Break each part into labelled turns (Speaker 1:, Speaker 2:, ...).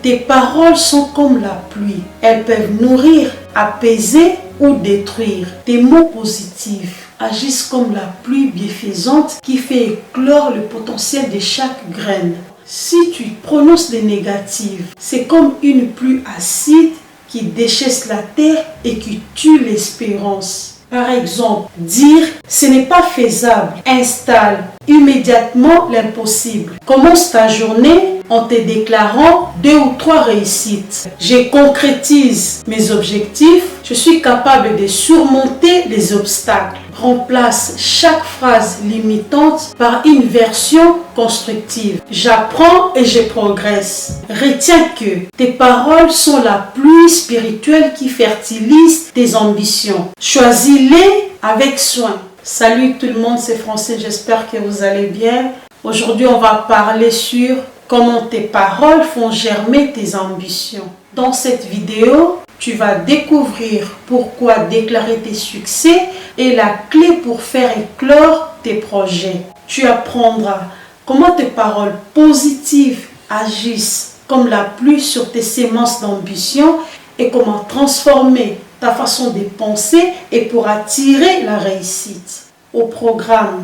Speaker 1: Tes paroles sont comme la pluie. Elles peuvent nourrir, apaiser ou détruire. Tes mots positifs agissent comme la pluie bienfaisante qui fait éclore le potentiel de chaque graine. Si tu prononces des négatives, c'est comme une pluie acide qui déchaisse la terre et qui tue l'espérance. Par exemple, dire « ce n'est pas faisable » installe immédiatement l'impossible. Commence ta journée en te déclarant 2 ou 3 réussites. Je concrétise mes objectifs, je suis capable de surmonter les obstacles. Remplace chaque phrase limitante par une version constructive. J'apprends et je progresse. Retiens que tes paroles sont la pluie spirituelle qui fertilise tes ambitions. Choisis-les avec soin. Salut tout le monde, c'est Francine, j'espère que vous allez bien. Aujourd'hui, on va parler sur comment tes paroles font germer tes ambitions. Dans cette vidéo, tu vas découvrir pourquoi déclarer tes succès et la clé pour faire éclore tes projets. Tu apprendras comment tes paroles positives agissent comme la pluie sur tes semences d'ambition et comment transformer ta façon de penser et pour attirer la réussite. Au programme,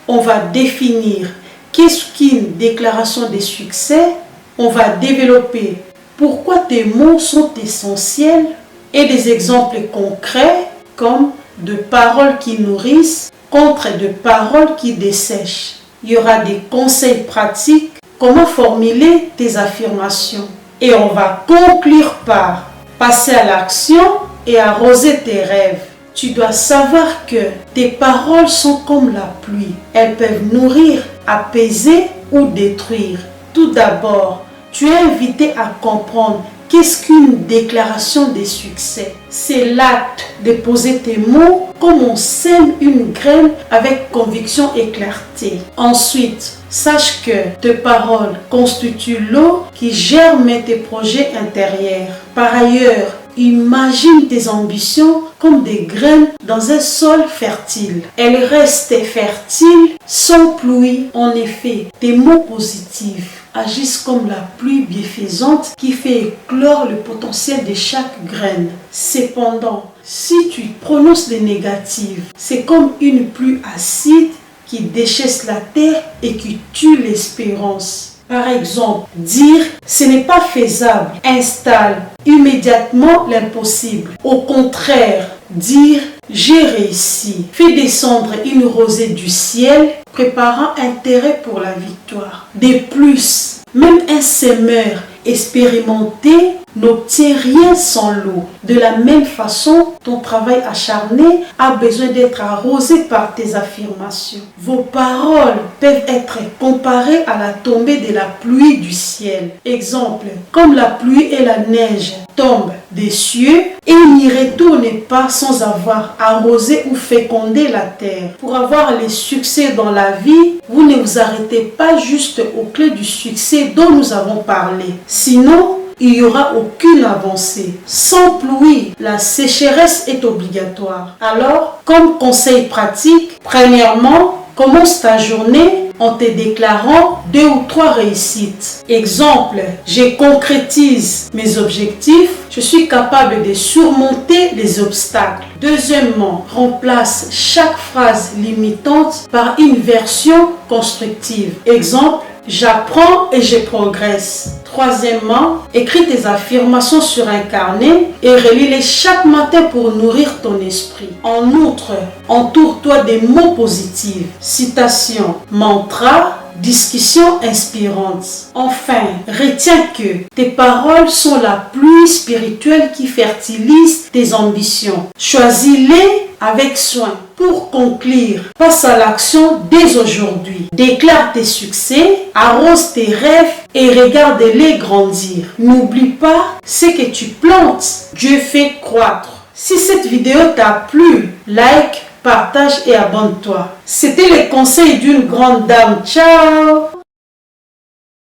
Speaker 1: on va définir qu'est-ce qu'une déclaration de succès, on va développer pourquoi tes mots sont essentiels et des exemples concrets comme de paroles qui nourrissent contre de paroles qui dessèchent. Il y aura des conseils pratiques, comment formuler tes affirmations. Et on va conclure par passer à l'action et arroser tes rêves. Tu dois savoir que tes paroles sont comme la pluie. Elles peuvent nourrir, apaiser ou détruire. Tout d'abord, tu es invité à comprendre qu'est-ce qu'une déclaration de succès. C'est l'acte de poser tes mots comme on sème une graine avec conviction et clarté. Ensuite, sache que tes paroles constituent l'eau qui germe tes projets intérieurs. Par ailleurs, imagine tes ambitions comme des graines dans un sol fertile. Elles restent fertiles sans pluie. En effet, tes mots positifs agissent comme la pluie bienfaisante qui fait éclore le potentiel de chaque graine. Cependant, si tu prononces des négatives, c'est comme une pluie acide qui déchaisse la terre et qui tue l'espérance. Par exemple, dire « ce n'est pas faisable » installe immédiatement l'impossible. Au contraire, dire « j'ai réussi » fait descendre une rosée du ciel, préparant un terrain pour la victoire. De plus, même un semeur expérimenté n'obtient rien sans l'eau. De la même façon, ton travail acharné a besoin d'être arrosé par tes affirmations. Vos paroles peuvent être comparées à la tombée de la pluie du ciel. Exemple, comme la pluie et la neige tombent des cieux et n'y retournent pas sans avoir arrosé ou fécondé la terre. Pour avoir les succès dans la vie, vous ne vous arrêtez pas juste aux clés du succès dont nous avons parlé. Sinon, il n'y aura aucune avancée. Sans pluie, la sécheresse est obligatoire. Alors, comme conseil pratique, premièrement, commence ta journée en te déclarant 2 ou 3 réussites. Exemple, je concrétise mes objectifs, je suis capable de surmonter les obstacles. Deuxièmement, remplace chaque phrase limitante par une version constructive. Exemple, j'apprends et je progresse. Troisièmement, écris tes affirmations sur un carnet et relis-les chaque matin pour nourrir ton esprit. En outre, entoure-toi des mots positifs, citations, mantras, discussions inspirantes. Enfin, retiens que tes paroles sont la pluie spirituelle qui fertilise tes ambitions. Choisis-les avec soin. Pour conclure, passe à l'action dès aujourd'hui. Déclare tes succès, arrose tes rêves et regarde-les grandir. N'oublie pas, ce que tu plantes, Dieu fait croître. Si cette vidéo t'a plu, like, partage et abonne-toi. C'était les conseils d'une grande dame. Ciao!